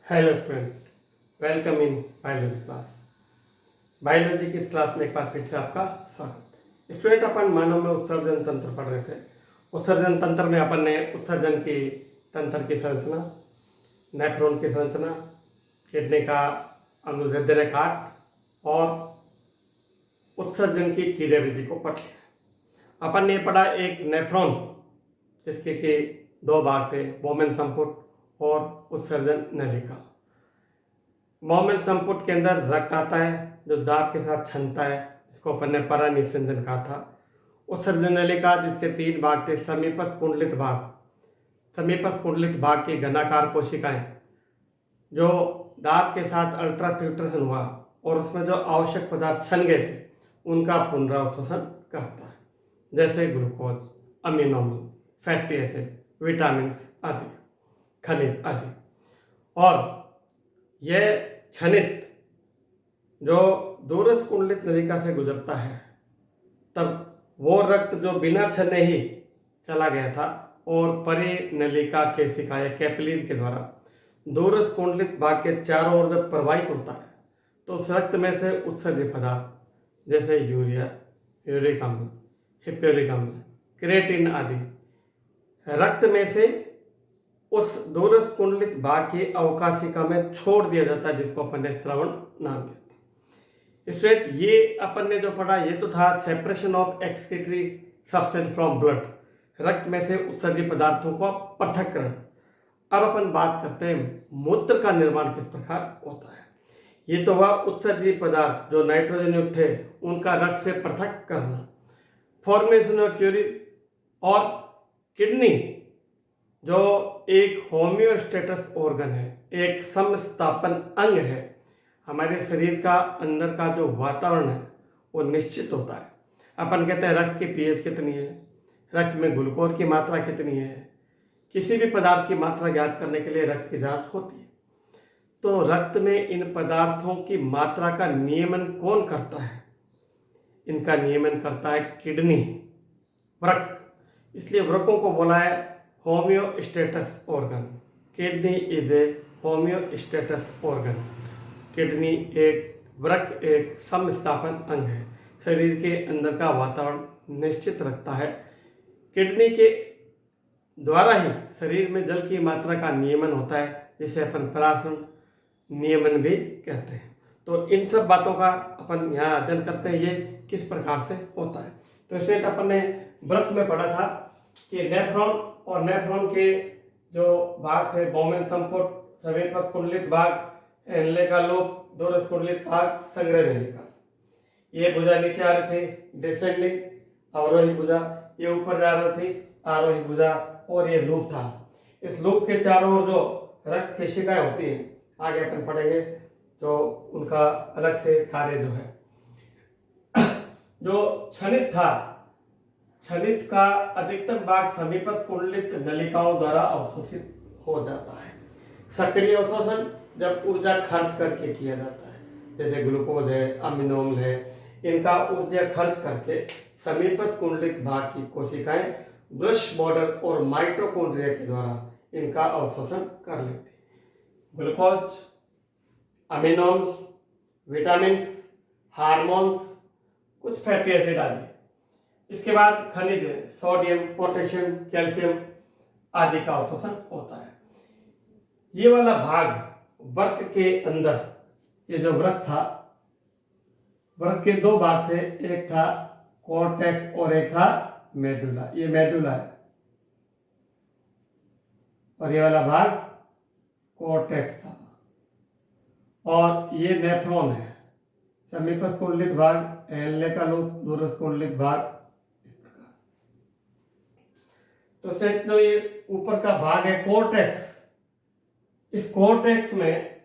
Hello student, welcome in biology class. Biology की इस class में एक बार फिर से आपका स्वागत है। स्टूडेंट, अपन मानव में उत्सर्जन तंत्र पढ़ रहे थे। उत्सर्जन तंत्र में अपन ने उत्सर्जन की तंत्र की संरचना, नेफ्रॉन की संरचना, किडनी का अनुदैर्ध्य रेखाट और उत्सर्जन की क्रियाविधि को पढ़ लिया। अपन ने पढ़ा एक नेफ्रॉन, जिसके के दो भाग थे, बोमेन संपुट और उत्सर्जन नलिका। बोमेन संपुट के अंदर रक्त आता है जो दाब के साथ छनता है, जिसको अपन ने परानिस्यंदन कहा था। उत्सर्जन नलिका जिसके तीन भाग थे, समीपस्थ कुंडलित भाग, समीपस्थ कुंडलित भाग की घनाकार कोशिकाएं जो दाब के साथ अल्ट्राफिल्ट्रेशन हुआ और उसमें जो आवश्यक पदार्थ छन गए थे उनका पुनरावशोषण करता है, जैसे ग्लूकोज, अमीनो अम्ल, फैटी एसिड, विटामिन आदि, खनिज आदि। और यह छनित जो दूरस्थ कुंडलित नलिका से गुजरता है, तब वो रक्त जो बिना छने ही चला गया था और परिनलिका केशिका या कैपिलरी के द्वारा दूरस्थ कुंडलित भाग के चारों ओर जब प्रवाहित होता है तो उस रक्त में से उत्सर्जित पदार्थ जैसे यूरिया, यूरिक अम्ल, हिप्योरिक अम्ल, क्रिएटिन आदि रक्त में से उस दूरस्थ कुंडलित भाग की अवकाशिका में छोड़ दिया जाता है, जिसको अपन ने स्रवण नाम दिया। स्टूडेंट, ये अपन ने जो पढ़ा ये तो था separation of excretory substance from blood, रक्त में से उत्सर्जित पदार्थों का पृथक्करण। अब अपन बात करते हैं मूत्र का निर्माण किस प्रकार होता है। ये तो हुआ उत्सर्जित पदार्थ जो नाइट्रोजन युक्त थे उनका रक्त से पृथक करना, फॉर्मेशन ऑफ यूरिन। और किडनी जो एक होम्योस्टेटस ऑर्गन है, एक समस्थापन अंग है, हमारे शरीर का अंदर का जो वातावरण है वो निश्चित होता है। अपन कहते हैं रक्त की पीएच कितनी है, रक्त में ग्लूकोज की मात्रा कितनी है, किसी भी पदार्थ की मात्रा ज्ञात करने के लिए रक्त की जांच होती है। तो रक्त में इन पदार्थों की मात्रा का नियमन कौन करता है? इनका नियमन करता है किडनी, वृक्क। इसलिए वृक्कों को बोला है homeostatic organ. Kidney is a homeostatic organ. Kidney एक वृक्क, एक समस्थापन अंग है, शरीर के अंदर का वातावरण निश्चित रखता है। किडनी के द्वारा ही शरीर में जल की मात्रा का नियमन होता है, जिसे अपन पराशरण नियमन भी कहते हैं। तो इन सब बातों का अपन यहाँ अध्ययन करते हैं, ये किस प्रकार से होता है। तो इसलिए अपन ने वृक्क में पढ़ा था कि नेफ्रॉन और नेफ्रॉन के जो भाग थे, बोमेन संपुट, समीपस्थ कुंडलित भाग, नलिका लूप, दूरस्थ कुंडलित भाग, संग्रह नलिका। ये भुजा नीचे आ रही थी, डिसेंडिंग अवरोही भुजा, ये ऊपर जा रही थी, आरोही भुजा, और ये लूप था। इस लूप के चारों ओर जो रक्त केशिकाएं होती हैं, आगे अपन पढ़ेंगे, जो उनका अलग से कार्य जो है। जो छनित था, छनित का अधिकतम भाग समीपस्थ कुंडलित नलिकाओं द्वारा अवशोषित हो जाता है। सक्रिय अवशोषण जब ऊर्जा खर्च करके किया जाता है, जैसे ग्लूकोज है, अमीनो अम्ल है, इनका ऊर्जा खर्च करके समीपस्थ कुंडलित भाग की कोशिकाएं ब्रश बॉर्डर और माइटोकॉन्ड्रिया के द्वारा इनका अवशोषण कर लेती है। ग्लूकोज, अमीनो अम्ल, विटामिन, हार्मोन्स, कुछ फैटी एसिड आदि। इसके बाद खनिज, सोडियम, पोटेशियम, कैल्शियम आदि का अवशोषण होता है। ये वाला भाग वृक्क के अंदर, ये जो वृक्क था, वृक्क के दो भाग थे, एक था कॉर्टेक्स और एक था मेडुला। ये मेडुला है और ये वाला भाग कॉर्टेक्स था। और ये नेफ्रॉन है, समीपस्थ कुंडलित भाग, नलिका लूप, दूरस्थ कुंडलित भाग। तो सेठ, जो ये ऊपर का भाग है कॉर्टेक्स, इस कॉर्टेक्स में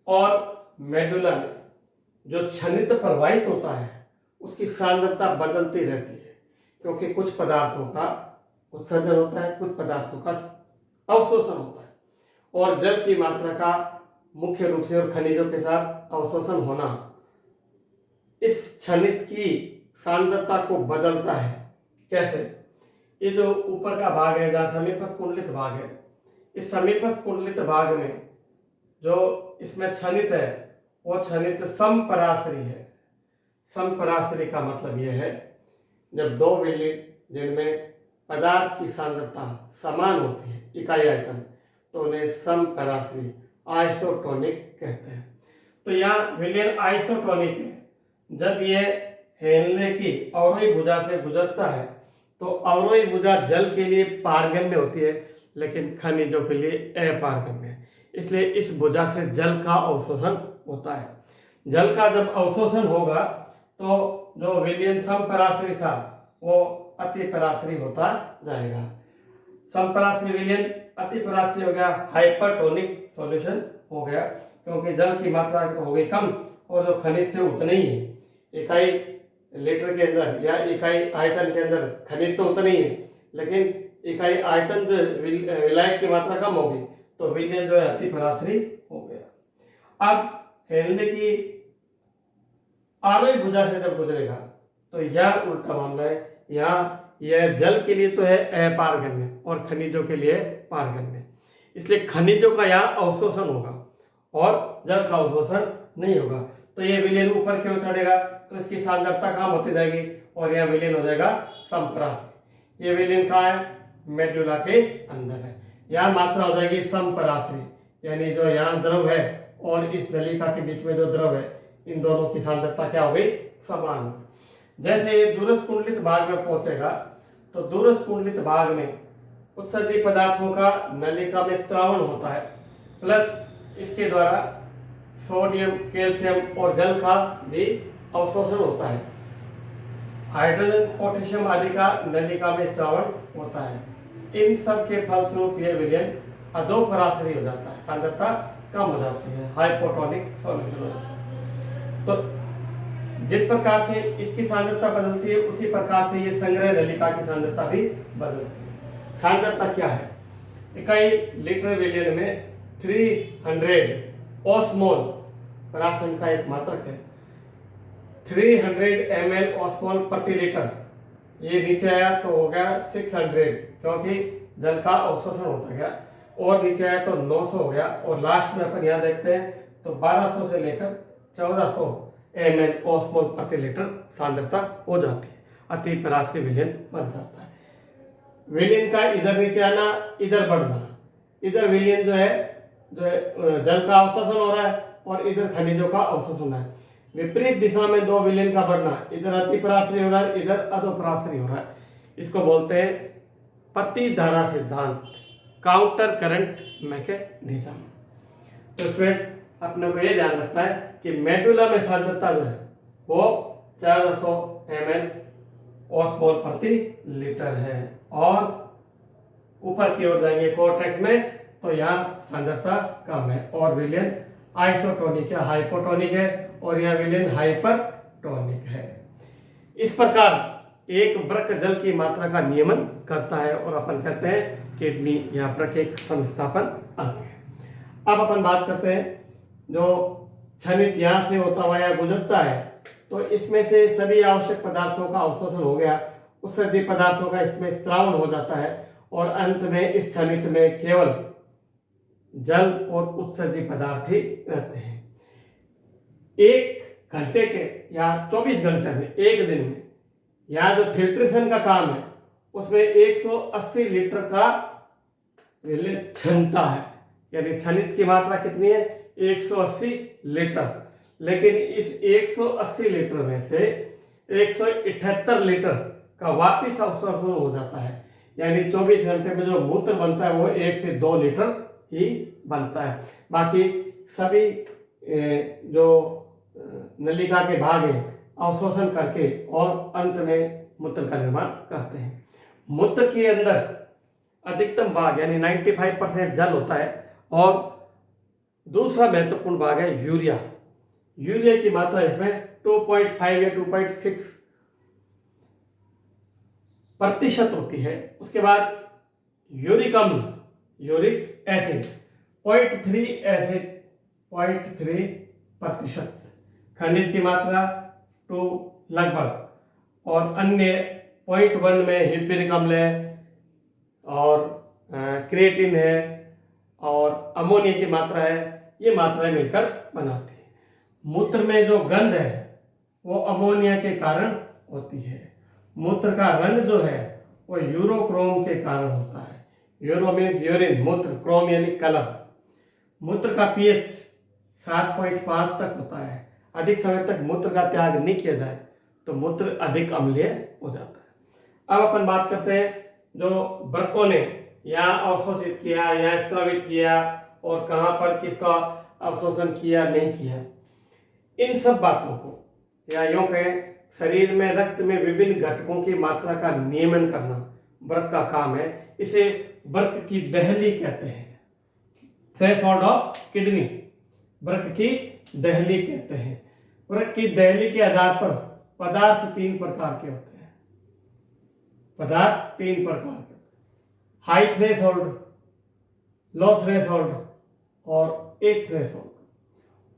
और मेडुला में जो छनित प्रवाहित होता है उसकी सांद्रता बदलती रहती है, क्योंकि कुछ पदार्थों का उत्सर्जन होता है, कुछ पदार्थों का अवशोषण होता है। और जल की मात्रा का मुख्य रूप से और खनिजों के साथ अवशोषण होना इस छनित की सांद्रता को बदलता है। कैसे? ये जो ऊपर का भाग है, जहाँ समीपस्थ कुंडलित भाग है, इस समीपस्थ कुंडलित भाग में जो इसमें क्षनित है वो क्षनित समपराशरी है। समपराशरी का मतलब यह है जब दो विलयन जिनमें पदार्थ की सांद्रता समान होती है इकाई आयतन, तो उन्हें समपराशरी आइसोटोनिक कहते हैं। तो यहाँ विलयन आइसोटोनिक है। जब ये हेनले की अवरोही भुजा से गुजरता है तो अवरोही भुजा जल के लिए पारगम्य होती है, लेकिन खनिजों के लिए अपारगम्य है। इसलिए इस भुजा से जल का अवशोषण होता है। जल का जब अवशोषण होगा तो जो विलयन समपराशरी था वो अतिपराशरी होता जाएगा। समपराशरी विलयन अतिपराशरी हो गया, हाइपरटोनिक सॉल्यूशन हो गया, क्योंकि जल की मात्रा तो हो गई कम और जो खनिज थे उतने ही है। इकाई लीटर के अंदर या इकाई आयतन के अंदर खनिज तो उतना ही है, लेकिन इकाई आयतन जो विलायक की मात्रा कम होगी तो विलयन जो है अतिपराशरी हो गया। अब हेनले की आरोही भुजा से जब गुजरेगा तो यह उल्टा मामला है। यहाँ यह जल के लिए तो है अपारगम्य और खनिजों के लिए पारगम्य, इसलिए खनिजों का यहाँ अवशोषण होगा और जल का अवशोषण नहीं होगा। तो ये विलयन ऊपर क्यों चढ़ेगा तो इसकी सांद्रता कम होती जाएगी और यह विलयन हो जाएगा समपराशरी। ये विलयन कहाँ है? मेडुला के अंदर है। यहाँ मात्रा हो जाएगी समपराशरी, यानी जो यहाँ द्रव है और इस नलिका के बीच में जो द्रव है इन दोनों की सांद्रता क्या हो गई? समान हो गई। जैसे ये दूरस्थ कुंडलित भाग में पहुंचेगा तो दूरस्थ कुंडलित भाग में उत्सर्जी पदार्थों का नलिका में स्त्रावण होता है, प्लस इसके द्वारा सोडियम, कैल्शियम और जल का भी अवशोषण होता है। हाइड्रोजन, पोटेशियम आदि का नलिका में स्त्रावण होता है। इन सब के फलस्वरूप यह विलयन अधोपराशरी हो जाता है, सांद्रता कम हो जाती है, हाइपोटोनिक सॉल्यूशन हो जाता है। तो जिस प्रकार से इसकी सांद्रता बदलती है उसी प्रकार से ये संग्रह नलिका की सांद्रता भी बदलती है। सांद्रता क्या है? इकाई लीटर विलयन में 300 ओस्मोल परासन का एक मात्रक है। 300 ml ओस्मोल प्रति लीटर, ये नीचे आया तो हो गया 600, क्योंकि जल का अवशोषण होता गया, और नीचे आया तो 900 हो गया, और लास्ट में अपन यहाँ देखते हैं तो 1200 से लेकर 1400 ml ओस्मोल प्रति लीटर सांद्रता हो जाती है। अतिपराशरी विलयन बन जाता है। विलयन का इधर नीचे आना, इधर बढ़ना, इधर विलयन जो है जल का अवशोषण हो रहा है और इधर खनिजों का अवशोषण हो रहा है। विपरीत दिशा में दो विलयन का बढ़ना, इधर अतिपराशरी हो रहा है, इधर अधोपराशरी हो रहा है। इसको बोलते हैं प्रतिधारा सिद्धांत, काउंटर करंट मैकेनिज्म। तो स्टूडेंट अपने को ये ध्यान रखता है कि मेडुला में सांद्रता जो है वो 1400 ml ओस्मोल प्रति लीटर है, और ऊपर की ओर जाएंगे कोर्टेक्स में तो यहाँ सांद्रता कम है और विलयन आइसोटोनिक है, हाइपोटोनिक है, और यह विलयन हाइपरटोनिक है। इस प्रकार एक वृक्क जल की मात्रा का नियमन करता है और अपन कहते हैं किडनी या वृक्क एक संस्थापन अंग है। अब अपन बात करते हैं जो क्षनित यहाँ से होता हुआ या गुजरता है, तो इसमें से सभी आवश्यक पदार्थों का अवशोषण हो गया, उत्सर्जित पदार्थों का इसमें स्त्रावण हो जाता है, और अंत में इस क्षनित में केवल जल और उत्सर्जित पदार्थ ही रहते हैं। एक घंटे के या 24 घंटे में, एक दिन में, यहाँ जो फिल्ट्रेशन का काम है उसमें 180 लीटर का क्षमता है, यानी क्षनित की मात्रा कितनी है? 180 लीटर। लेकिन इस 180 लीटर में से 178 लीटर का वापिस अवशोषण हो जाता है, यानी 24 घंटे में जो मूत्र बनता है वो 1 से 2 लीटर ही बनता है। बाकी सभी जो नलिका के भाग हैं अवशोषण करके और अंत में मूत्र का निर्माण करते हैं। मूत्र के अंदर अधिकतम भाग यानी 95% जल होता है, और दूसरा महत्वपूर्ण भाग है यूरिया। यूरिया की मात्रा इसमें 2.5 या 2.6 प्रतिशत होती है। उसके बाद यूरिक अम्ल, यूरिक एसिड 0.3%, खनिज की मात्रा 2 लगभग, और अन्य 0.1 में हिप्पिरिक अम्ल है, और क्रिएटिन है, और अमोनिया की मात्रा है। ये मात्राएं मिलकर बनाती है। मूत्र में जो गंध है वो अमोनिया के कारण होती है। मूत्र का रंग जो है वो यूरोक्रोम के कारण होता है। यूरो मीन्स यूरिन, मूत्र, क्रोम यानी कलर। मूत्र का पीएच 7.5 तक होता है। अधिक समय तक मूत्र का त्याग नहीं किया जाए तो मूत्र अधिक अम्लीय हो जाता है। अब अपन बात करते हैं जो वृक्कों ने या अवशोषित किया या स्रावित किया और कहाँ पर किसका अवशोषण किया नहीं किया, इन सब बातों को या यूं कहें शरीर में रक्त में विभिन्न घटकों की मात्रा का नियमन करना वृक्क का काम है। इसे वृक्क की दहली कहते हैं। थ्रेशोल्ड ऑफ किडनी, वृक्क की दहली कहते हैं। वृक्क की दहली के आधार पर पदार्थ 3 प्रकार के होते हैं। पदार्थ 3 प्रकार के, हाई थ्रेशोल्ड, लो थ्रेशोल्ड और एक थ्रेशोल्ड।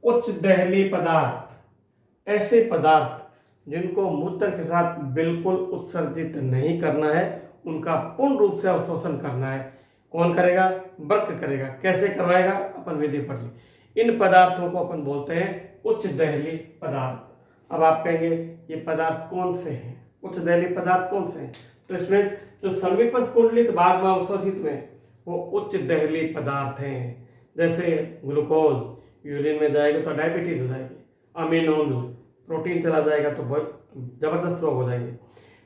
उच्च दहली पदार्थ ऐसे पदार्थ जिनको मूत्र के साथ बिल्कुल उत्सर्जित नहीं करना है, उनका पूर्ण रूप से अवशोषण करना है। कौन करेगा? वृक्क करेगा। कैसे करवाएगा? अपन विधि पढ़ ली। इन पदार्थों को अपन बोलते हैं उच्च दहली पदार्थ। अब आप कहेंगे ये पदार्थ कौन से हैं? उच्च दहली पदार्थ कौन से हैं? तो इसमें जो समीपस्थ कुंडलित भाग में अवशोषित में वो उच्च दहली पदार्थ हैं। जैसे ग्लूकोज यूरिन में जाएगा तो डायबिटीज हो जाएगी। अमीनो अम्ल, प्रोटीन चला जाएगा तो बहुत जबरदस्त रोग हो जाएंगे।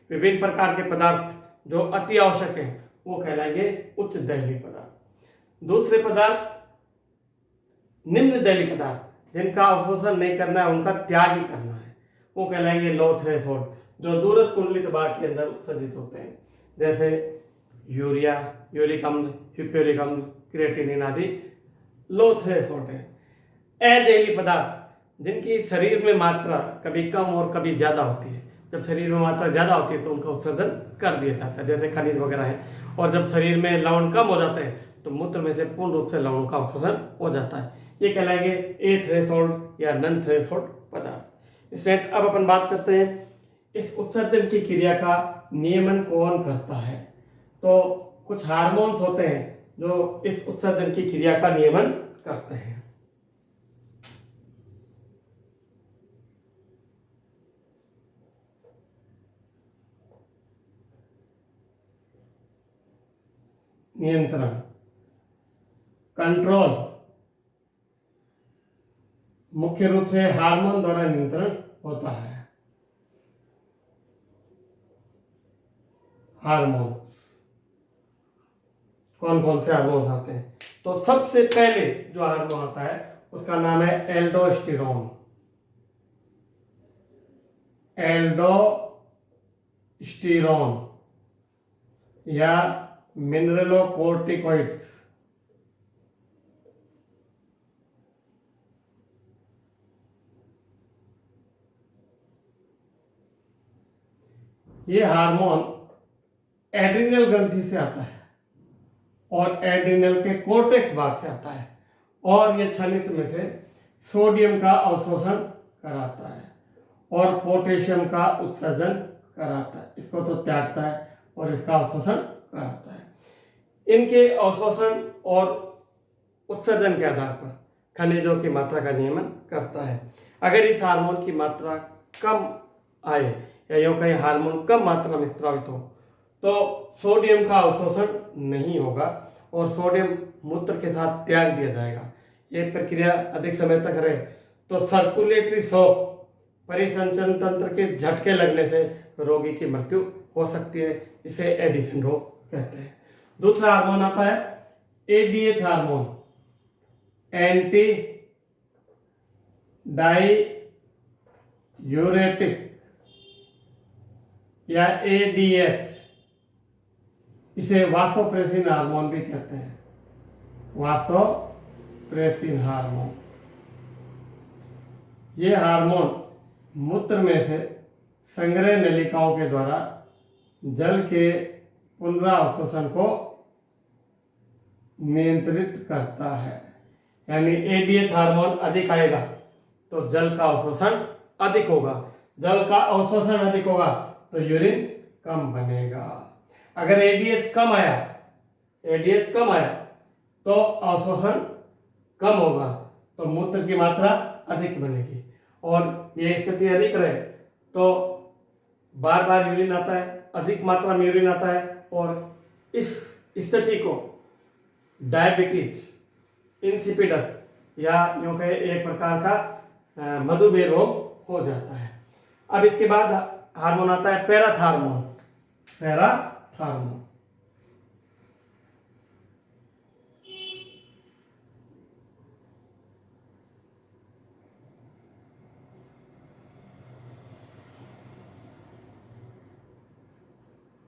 विभिन्न प्रकार के पदार्थ जो अति आवश्यक हैं वो कहलाएंगे उच्च दहली पदार्थ। दूसरे पदार्थ निम्न दहली पदार्थ जिनका अवशोषण नहीं करना है, उनका त्याग ही करना है, वो कहलाएंगे लो थ्रेशोल्ड, जो दूरस्थ कुंडलित भाग के अंदर उत्सर्जित होते हैं। जैसे यूरिया, यूरिक अम्ल, हिप्यूरिक अम्ल, क्रिएटिनिन आदि लो थ्रेशोल्ड है। अदहली पदार्थ जिनकी शरीर में मात्रा कभी कम और कभी ज़्यादा होती है। जब शरीर में मात्रा ज़्यादा होती है तो उनका उत्सर्जन कर दिया जाता है, जैसे खनिज वगैरह है। और जब शरीर में लवण कम हो जाते हैं तो मूत्र में से पूर्ण रूप से लवणों का अवशोषण हो जाता है। ये कहलाएंगे ए थ्रेशोल्ड या नन थ्रेशोल्ड पदार्थ। इसमें अब अपन बात करते हैं इस उत्सर्जन की क्रिया का नियमन कौन करता है। तो कुछ हार्मोन्स होते हैं जो इस उत्सर्जन की क्रिया का नियमन करते हैं। नियंत्रण, कंट्रोल, मुख्य रूप से हार्मोन द्वारा नियंत्रण होता है। हार्मोन कौन कौन से हार्मोन्स आते हैं? तो सबसे पहले जो हार्मोन आता है उसका नाम है एल्डोस्टेरोन। एल्डोस्टेरोन या मिनरलोकोर्टिकोइड्स। ये हार्मोन एड्रिनल ग्रंथि से आता है और एड्रिनल के कोर्टेक्स भाग से आता है और ये छनित्र में से सोडियम का अवशोषण कराता है और पोटेशियम का उत्सर्जन कराता है। इसको तो त्यागता है और इसका अवशोषण कराता है। इनके अवशोषण और उत्सर्जन के आधार पर खनिजों की मात्रा का नियमन करता है। अगर इस हार्मोन की मात्रा कम आए या यूँ कहीं हार्मोन कम मात्रा में स्रावित हो तो सोडियम का अवशोषण नहीं होगा और सोडियम मूत्र के साथ त्याग दिया जाएगा। ये प्रक्रिया अधिक समय तक रहे तो सर्कुलेटरी शॉक, परिसंचरण तंत्र के झटके लगने से रोगी की मृत्यु हो सकती है। इसे एडिसन रोग कहते हैं। दूसरा हार्मोन आता है एडीएच हार्मोन, एंटी डाईयूरेटिक या एडीएच। इसे वासोप्रेसिन हार्मोन भी कहते हैं। वासोप्रेसिन हार्मोन, ये हार्मोन मूत्र में से संग्रह नलिकाओं के द्वारा जल के पुनरावशोषण को नियंत्रित करता है। यानी एडीएच हार्मोन अधिक आएगा तो जल का अवशोषण अधिक होगा। जल का अवशोषण अधिक होगा तो यूरिन कम बनेगा। अगर एडीएच कम आया तो अवशोषण कम होगा, तो मूत्र की मात्रा अधिक बनेगी, और ये स्थिति अधिक रहे तो बार बार यूरिन आता है, अधिक मात्रा में यूरिन आता है, और इस स्थिति को डायबिटीज इंसिपिडस या यूँ कहे एक प्रकार का मधुमेह रोग हो जाता है। अब इसके बाद हार्मोन आता है पैराथार्मोन। पैराथार्मोन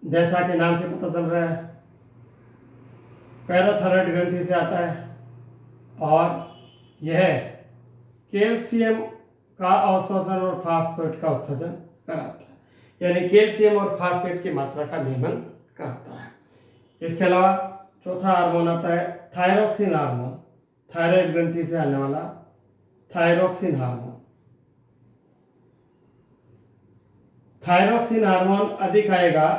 जैसा कि नाम से पता चल रहा है, पैराथायरॉइड ग्रंथि से आता है, और यह कैल्शियम का अवशोषण और फास्फेट का उत्सर्जन कराता है, यानी कैल्शियम और फास्फेट की मात्रा का नियमन करता है। इसके अलावा चौथा हार्मोन आता है थायरोक्सिन हार्मोन। थायराइड ग्रंथि से आने वाला थायरोक्सिन हार्मोन। थायरोक्सिन हार्मोन अधिक आएगा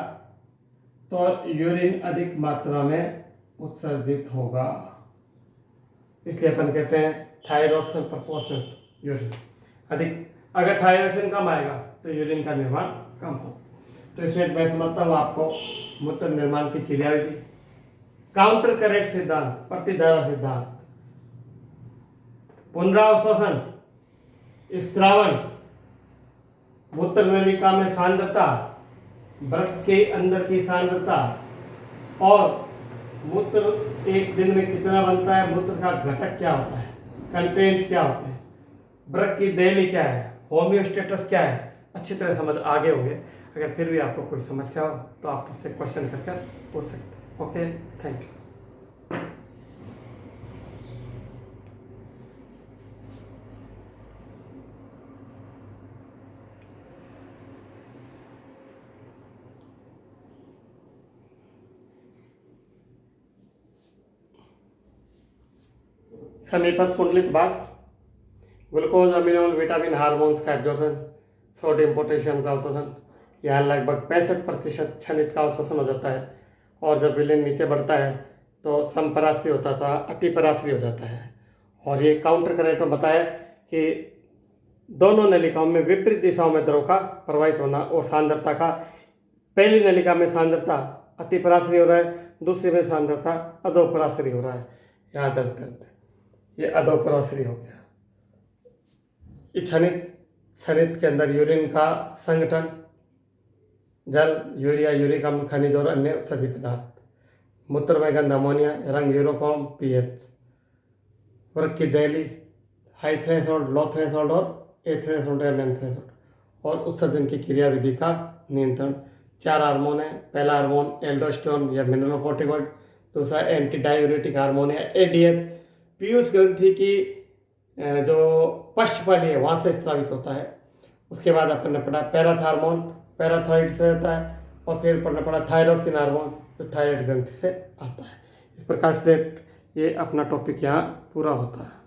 तो यूरिन अधिक मात्रा में उत्सर्जित होगा, इसलिए अपन कहते हैं थायरोक्सिन प्रोपोर्शनल यूरिन अधिक। अगर थायरोक्सिन कम आएगा तो यूरिन का निर्माण कम हो। तो इसमें मैं समझता हूँ आपको मूत्र निर्माण की क्रियाविधि, काउंटर करेंट सिद्धांत, प्रतिधारा सिद्धांत, पुनरावशोषण, स्त्रावन, मूत्र नलिका में सांद्रता, वृक्क के अंदर की सांद्रता, और मूत्र एक दिन में कितना बनता है, मूत्र का घटक क्या होता है, कंटेंट क्या होते हैं, वृक्क की देहली क्या है, होम्योस्टेटस क्या है, अच्छी तरह समझ आगे होंगे। अगर फिर भी आपको कोई समस्या हो तो आप उससे क्वेश्चन कर पूछ सकते हैं। Okay, thank you. समीपस्थ कुंडलित भाग, ग्लूकोज, अमीनोल, विटामिन, हार्मोन्स का एब्जॉर्प्शन, सोडियम पोटेशियम का अवशोषण, यहाँ लगभग 65% क्षणित का अवशोषण हो जाता है, और जब विलेन नीचे बढ़ता है तो समपराश्री होता था, अतिपराश्री हो जाता है। और ये काउंटर करेंट में बताया कि दोनों नलिकाओं में विपरीत दिशाओं में द्रव का प्रवाहित होना, और सांद्रता का पहली नलिका में सांद्रता अतिपराश्री हो रहा है, दूसरी में सांद्रता अधोपराश्री हो रहा है। यहाँ चलते ये अधोपराश्री हो गया। क्षणित के अंदर यूरिन का संगठन, जल, यूरिया, यूरिक अम्ल, खनिज और अन्य उत्सर्जी पदार्थ, मूत्र में गंध, अमोनिया, रंग, यूरोफॉर्म, पीएच, वृक्क की देहली, हाई थ्रेशोल्ड, लो थ्रेशोल्ड और ए थ्रेशोल्ड या नॉन थ्रेशोल्ड, और उत्सर्जन की क्रियाविधि का नियंत्रण। 4 हार्मोन है। पहला हार्मोन एल्डोस्टेरोन या मिनरलोकोर्टिकॉइड, दूसरा एंटी डायूरेटिक हार्मोन है एडीएच, पीयूष ग्रंथि की जो पश्चपाली है वहाँ से स्रावित होता है। उसके बाद अपन ने पढ़ा पैराथार्मोन, पैराथायरॉइड से आता है, और फिर पढ़ना पड़ा थायरोक्सिन हार्मोन जो थायराइड ग्रंथि से आता है। इस प्रकार से ये अपना टॉपिक यहाँ पूरा होता है।